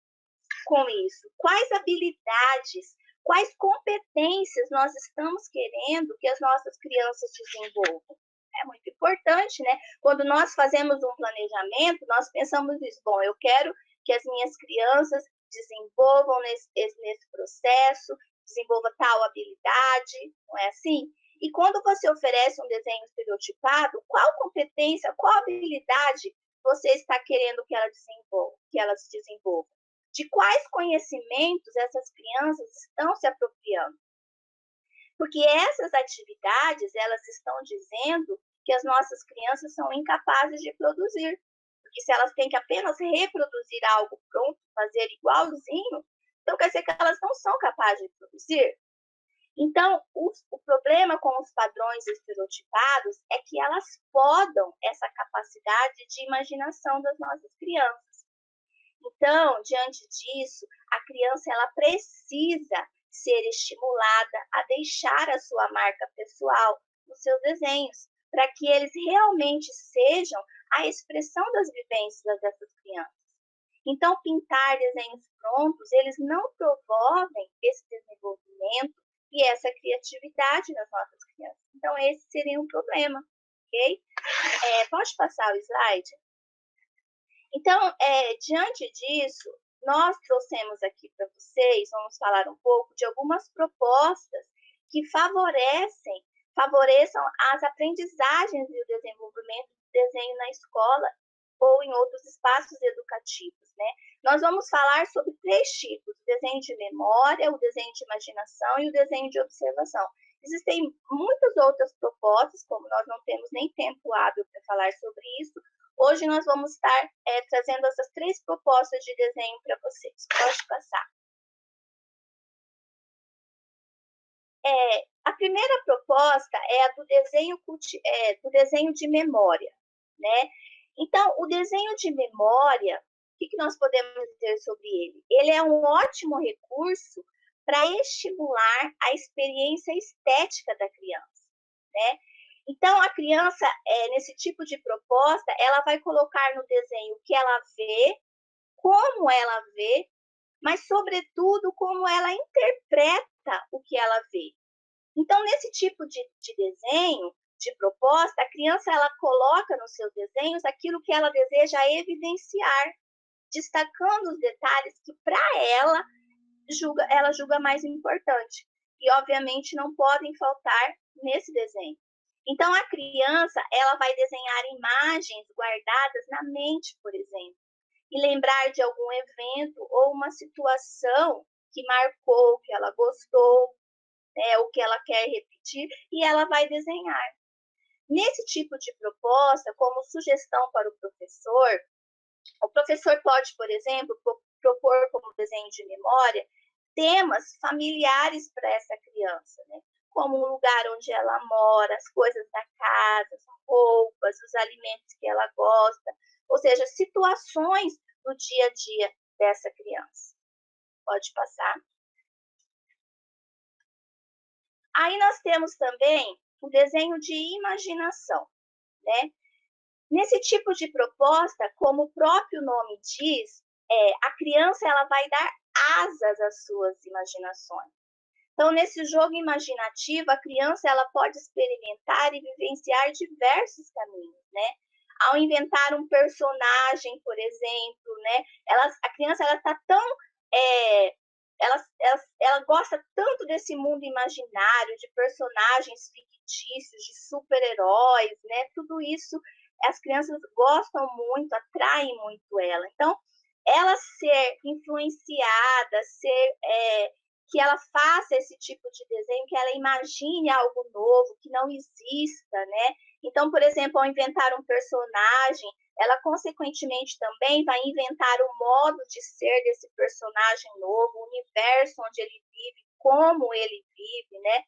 com isso? Quais habilidades, quais competências nós estamos querendo que as nossas crianças desenvolvam? É muito importante, né? Quando nós fazemos um planejamento, nós pensamos nisso. Bom, eu quero que as minhas crianças desenvolvam nesse processo, desenvolva tal habilidade, não é assim? E quando você oferece um desenho estereotipado, qual competência, qual habilidade você está querendo que elas desenvolvam? De quais conhecimentos essas crianças estão se apropriando? Porque essas atividades, elas estão dizendo que as nossas crianças são incapazes de produzir. Porque se elas têm que apenas reproduzir algo pronto, fazer igualzinho, então quer dizer que elas não são capazes de produzir. Então, o problema com os padrões estereotipados é que elas podam essa capacidade de imaginação das nossas crianças. Então, diante disso, a criança ela precisa ser estimulada a deixar a sua marca pessoal nos seus desenhos, para que eles realmente sejam a expressão das vivências dessas crianças. Então, pintar desenhos prontos, eles não promovem esse desenvolvimento e essa criatividade nas nossas crianças. Então, esse seria um problema. ok? Pode passar o slide? Então, diante disso, nós trouxemos aqui para vocês, vamos falar um pouco de algumas propostas que favoreçam as aprendizagens e o desenvolvimento do desenho na escola ou em outros espaços educativos, né? Nós vamos falar sobre 3 tipos: o desenho de memória, o desenho de imaginação e o desenho de observação. Existem muitas outras propostas, como nós não temos nem tempo hábil para falar sobre isso. Hoje nós vamos estar trazendo essas 3 propostas de desenho para vocês. Pode passar. A primeira proposta é a do desenho de memória, né? Então, o desenho de memória, o que nós podemos dizer sobre ele? Ele é um ótimo recurso para estimular a experiência estética da criança, né? Então, a criança, nesse tipo de proposta, ela vai colocar no desenho o que ela vê, como ela vê, mas, sobretudo, como ela interpreta o que ela vê. Então, nesse tipo de desenho, de proposta, a criança ela coloca nos seus desenhos aquilo que ela deseja evidenciar, destacando os detalhes que, para ela julga mais importante. E, obviamente, não podem faltar nesse desenho. Então, a criança ela vai desenhar imagens guardadas na mente, por exemplo, e lembrar de algum evento ou uma situação que marcou, que ela gostou, o que ela quer repetir, e ela vai desenhar. Nesse tipo de proposta, como sugestão para o professor pode, por exemplo, propor como desenho de memória temas familiares para essa criança, né? Como o lugar onde ela mora, as coisas da casa, as roupas, os alimentos que ela gosta, ou seja, situações do dia a dia dessa criança. Pode passar. Aí nós temos também o desenho de imaginação, né? Nesse tipo de proposta, como o próprio nome diz, a criança ela vai dar asas às suas imaginações. Então, nesse jogo imaginativo, a criança ela pode experimentar e vivenciar diversos caminhos, né? Ao inventar um personagem, por exemplo, né? A criança ela está tão ela gosta tanto desse mundo imaginário, de personagens fictícios, de super-heróis, né? Tudo isso as crianças gostam muito, atraem muito ela. Então, ela ser influenciada, que ela faça esse tipo de desenho, que ela imagine algo novo, que não exista, né? Então, por exemplo, ao inventar um personagem, ela, consequentemente, também vai inventar o modo de ser desse personagem novo, o universo onde ele vive, como ele vive, né?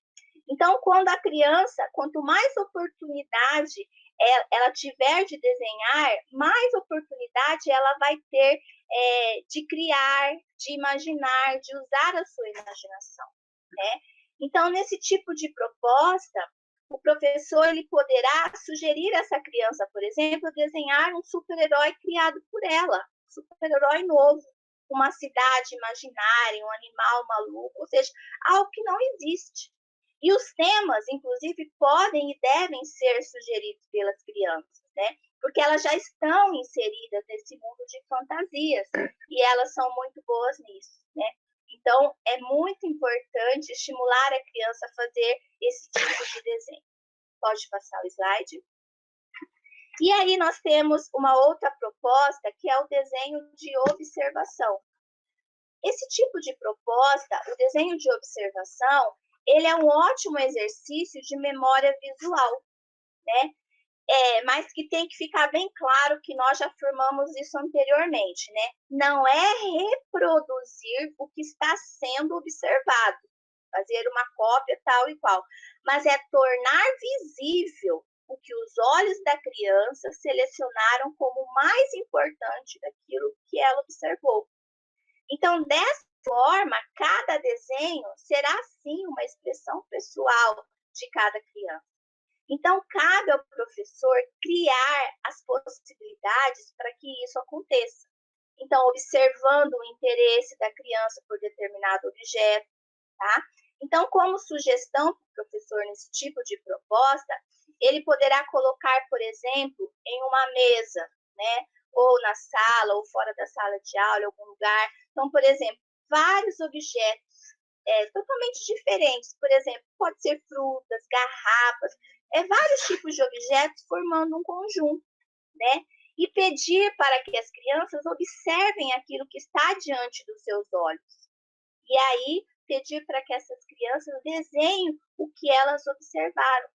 Então, quando a criança, quanto mais oportunidade ela tiver de desenhar, mais oportunidade ela vai ter de criar, de imaginar, de usar a sua imaginação, né? Então, nesse tipo de proposta, o professor ele poderá sugerir a essa criança, por exemplo, desenhar um super-herói criado por ela, um super-herói novo, uma cidade imaginária, um animal maluco, ou seja, algo que não existe. E os temas, inclusive, podem e devem ser sugeridos pelas crianças, né? Porque elas já estão inseridas nesse mundo de fantasias e elas são muito boas nisso, né? Então, é muito importante estimular a criança a fazer esse tipo de desenho. Pode passar o slide. E aí nós temos uma outra proposta, que é o desenho de observação. Esse tipo de proposta, o desenho de observação, ele é um ótimo exercício de memória visual, né? Mas que tem que ficar bem claro que nós já afirmamos isso anteriormente, né? Não é reproduzir o que está sendo observado, fazer uma cópia tal e qual, mas é tornar visível o que os olhos da criança selecionaram como mais importante daquilo que ela observou. Então, dessa forma, cada desenho será, sim, uma expressão pessoal de cada criança. Então, cabe ao professor criar as possibilidades para que isso aconteça. Então, observando o interesse da criança por determinado objeto, tá? Então, como sugestão para o professor nesse tipo de proposta, ele poderá colocar, por exemplo, em uma mesa, né? Ou na sala, ou fora da sala de aula, em algum lugar. Então, por exemplo, vários objetos totalmente diferentes. Por exemplo, pode ser frutas, garrafas, vários tipos de objetos formando um conjunto, né? E pedir para que as crianças observem aquilo que está diante dos seus olhos. E aí, pedir para que essas crianças desenhem o que elas observaram.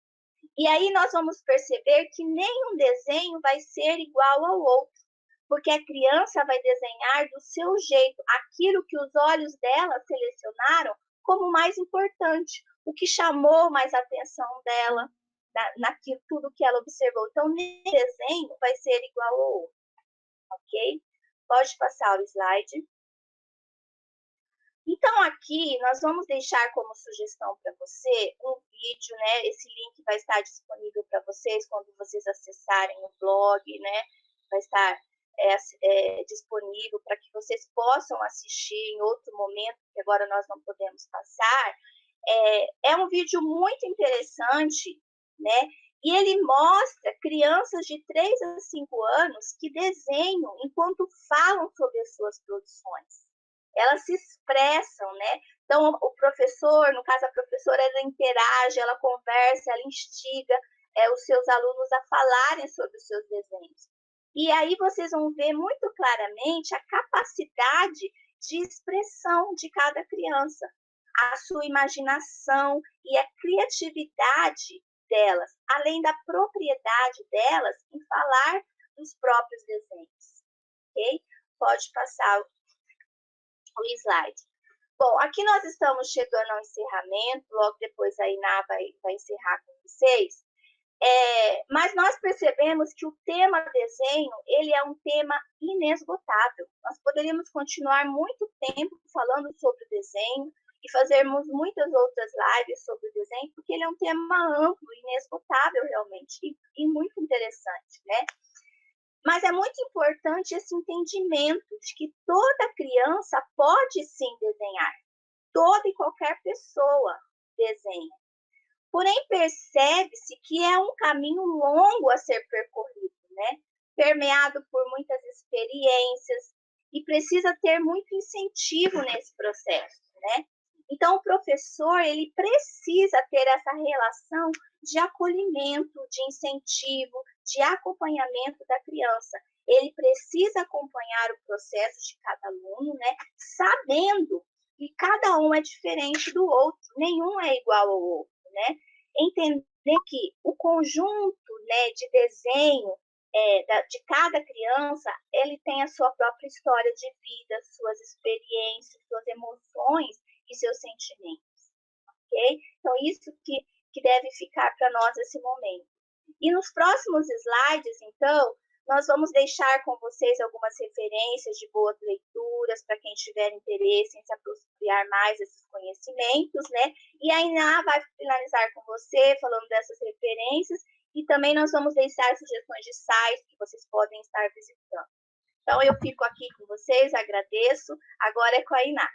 E aí nós vamos perceber que nenhum desenho vai ser igual ao outro, porque a criança vai desenhar do seu jeito aquilo que os olhos dela selecionaram como mais importante, o que chamou mais a atenção dela, naquilo tudo que ela observou. Então, nenhum desenho vai ser igual ao outro, ok? Pode passar o slide. Então, aqui nós vamos deixar como sugestão para você um vídeo, né? Esse link vai estar disponível para vocês quando vocês acessarem o blog, né? Vai estar disponível para que vocês possam assistir em outro momento, que agora nós não podemos passar. É um vídeo muito interessante, né? E ele mostra crianças de 3 a 5 anos que desenham enquanto falam sobre as suas produções. Elas se expressam, né? Então, o professor, no caso a professora, ela interage, ela conversa, ela instiga os seus alunos a falarem sobre os seus desenhos. E aí vocês vão ver muito claramente a capacidade de expressão de cada criança, a sua imaginação e a criatividade delas, além da propriedade delas em falar dos próprios desenhos. Ok? Pode passar o slide. Bom, aqui nós estamos chegando ao encerramento, logo depois a Iná vai encerrar com vocês. Mas nós percebemos que o tema desenho, ele é um tema inesgotável. Nós poderíamos continuar muito tempo falando sobre o desenho e fazermos muitas outras lives sobre o desenho, porque ele é um tema amplo, inesgotável realmente, e muito interessante, né? Mas é muito importante esse entendimento de que toda criança pode sim desenhar. Toda e qualquer pessoa desenha. Porém, percebe-se que é um caminho longo a ser percorrido, né? Permeado por muitas experiências e precisa ter muito incentivo nesse processo, né? Então, o professor, ele precisa ter essa relação de acolhimento, de incentivo, de acompanhamento da criança. Ele precisa acompanhar o processo de cada aluno, né? Sabendo que cada um é diferente do outro, nenhum é igual ao outro, né? Entender que o conjunto, né, de desenho de cada criança, ele tem a sua própria história de vida, suas experiências, suas emoções e seus sentimentos, ok? Então, isso que deve ficar para nós esse momento. E nos próximos slides, então, nós vamos deixar com vocês algumas referências de boas leituras para quem tiver interesse em se apropriar mais desses conhecimentos, né? E a Iná vai finalizar com você, falando dessas referências, e também nós vamos deixar sugestões de sites que vocês podem estar visitando. Então, eu fico aqui com vocês, agradeço. Agora é com a Iná.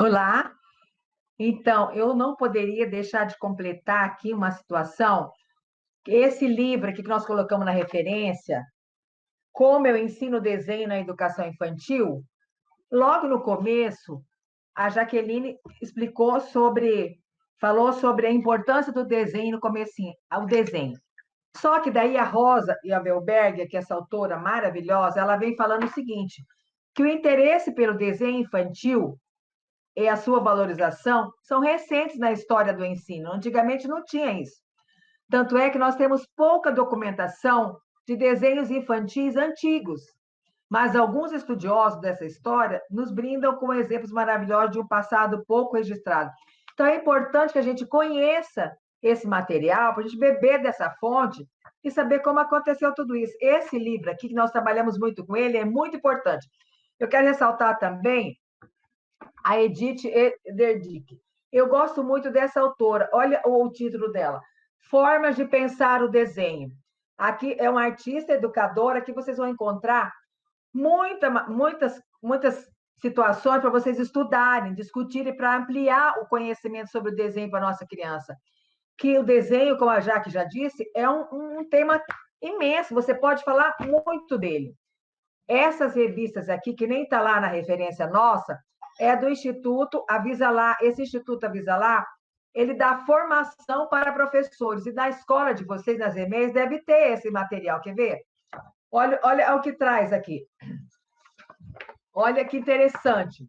Olá. Então, eu não poderia deixar de completar aqui uma situação. Esse livro aqui que nós colocamos na referência, Como eu ensino desenho na educação infantil, logo no começo, a Jaqueline falou sobre a importância do desenho no comecinho, o desenho. Só que daí a Rosa e a Velberger, que é essa autora maravilhosa, ela vem falando o seguinte, que o interesse pelo desenho infantil e a sua valorização são recentes na história do ensino. Antigamente não tinha isso. Tanto é que nós temos pouca documentação de desenhos infantis antigos. Mas alguns estudiosos dessa história nos brindam com exemplos maravilhosos de um passado pouco registrado. Então, é importante que a gente conheça esse material, para a gente beber dessa fonte e saber como aconteceu tudo isso. Esse livro aqui, que nós trabalhamos muito com ele, é muito importante. Eu quero ressaltar também a Edith Ederdick. Eu gosto muito dessa autora. Olha o título dela. Formas de pensar o desenho. Aqui é uma artista educadora que vocês vão encontrar muitas situações para vocês estudarem, discutirem, para ampliar o conhecimento sobre o desenho para a nossa criança. Que o desenho, como a Jaque já disse, é um tema imenso, você pode falar muito dele. Essas revistas aqui, que nem está lá na referência nossa, é do Instituto Avisa Lá. Esse Instituto Avisa Lá, ele dá formação para professores, e na escola de vocês, nas EMEIs, deve ter esse material, quer ver? Olha o que traz aqui. Olha que interessante.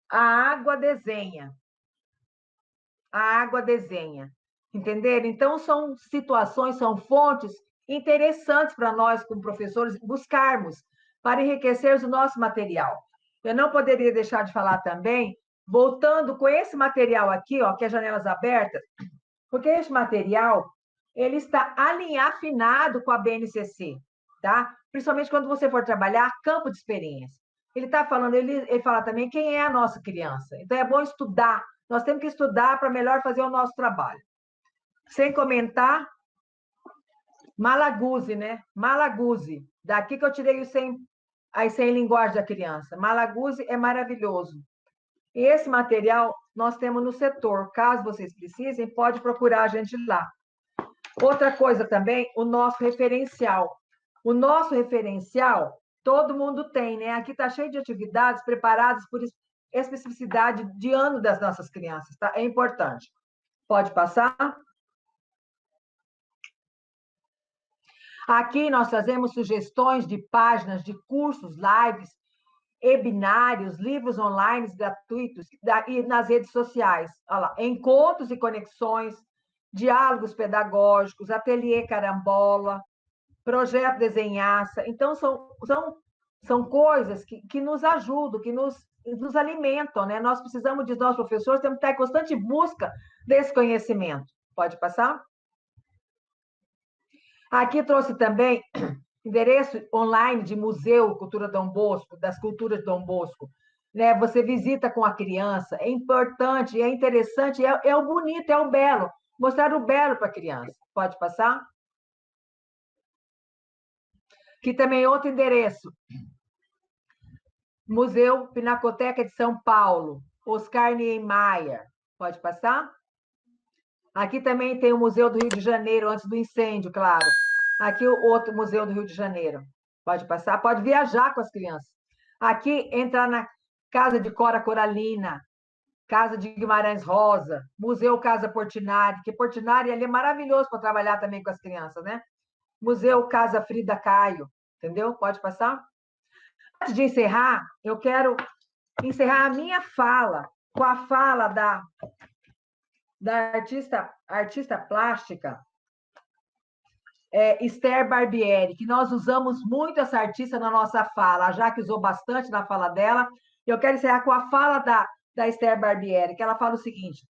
A água desenha. A água desenha. Entenderam? Então, são situações, são fontes interessantes para nós, como professores, buscarmos para enriquecer o nosso material. Eu não poderia deixar de falar também, voltando com esse material aqui, ó, que é Janelas Abertas, porque esse material ele está afinado com a BNCC, tá? Principalmente quando você for trabalhar campo de experiência. Ele está falando, ele fala também quem é a nossa criança. Então, é bom estudar. Nós temos que estudar para melhor fazer o nosso trabalho. Sem comentar, Malaguzzi, né? Malaguzzi. Daqui que eu tirei as 100 linguagens da criança. Malaguzzi é maravilhoso. E esse material nós temos no setor. Caso vocês precisem, pode procurar a gente lá. Outra coisa também, o nosso referencial. O nosso referencial, todo mundo tem, né? Aqui está cheio de atividades preparadas por especificidade de ano das nossas crianças, tá? É importante. Pode passar? Aqui nós fazemos sugestões de páginas de cursos, lives, webinários, livros online gratuitos e nas redes sociais. Olha lá, encontros e conexões, diálogos pedagógicos, ateliê carambola, projeto desenhaça. Então, são coisas que nos ajudam, que nos alimentam, né? Nós precisamos de nós, professores, temos que estar em constante busca desse conhecimento. Pode passar? Aqui trouxe também endereço online de Museu Cultura Dom Bosco, das culturas de Dom Bosco. Né? Você visita com a criança, é importante, é interessante, é o bonito, é o belo. Mostrar o belo para a criança. Pode passar? Aqui também outro endereço. Museu Pinacoteca de São Paulo, Oscar Niemeyer. Pode passar? Aqui também tem o Museu do Rio de Janeiro, antes do incêndio, claro. Aqui o outro Museu do Rio de Janeiro. Pode passar? Pode viajar com as crianças. Aqui, entrar na Casa de Cora Coralina, Casa de Guimarães Rosa, Museu Casa Portinari, que Portinari ali é maravilhoso para trabalhar também com as crianças, né? Museu Casa Frida Kahlo, entendeu? Pode passar? Antes de encerrar, eu quero encerrar a minha fala com a fala da artista plástica Esther Barbieri, que nós usamos muito essa artista na nossa fala. A Jaque usou bastante na fala dela. Eu quero encerrar com a fala da Esther Barbieri, que ela fala o seguinte: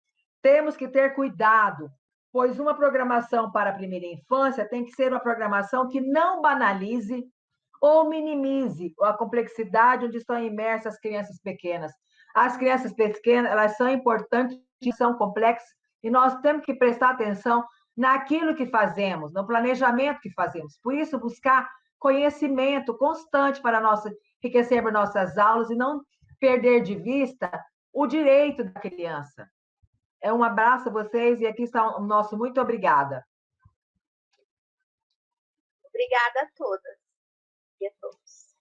temos que ter cuidado, pois uma programação para a primeira infância tem que ser uma programação que não banalize ou minimize a complexidade onde estão imersas as crianças pequenas. As crianças pequenas, elas são importantes, são complexas, e nós temos que prestar atenção naquilo que fazemos, no planejamento que fazemos. Por isso, buscar conhecimento constante para enriquecer nossas aulas e não perder de vista o direito da criança. Um abraço a vocês e aqui está o nosso muito obrigada. Obrigada a todas e a todos.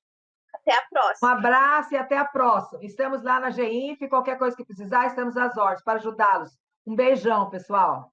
Até a próxima. Um abraço e até a próxima. Estamos lá na GEINF, qualquer coisa que precisar, estamos às ordens para ajudá-los. Um beijão, pessoal.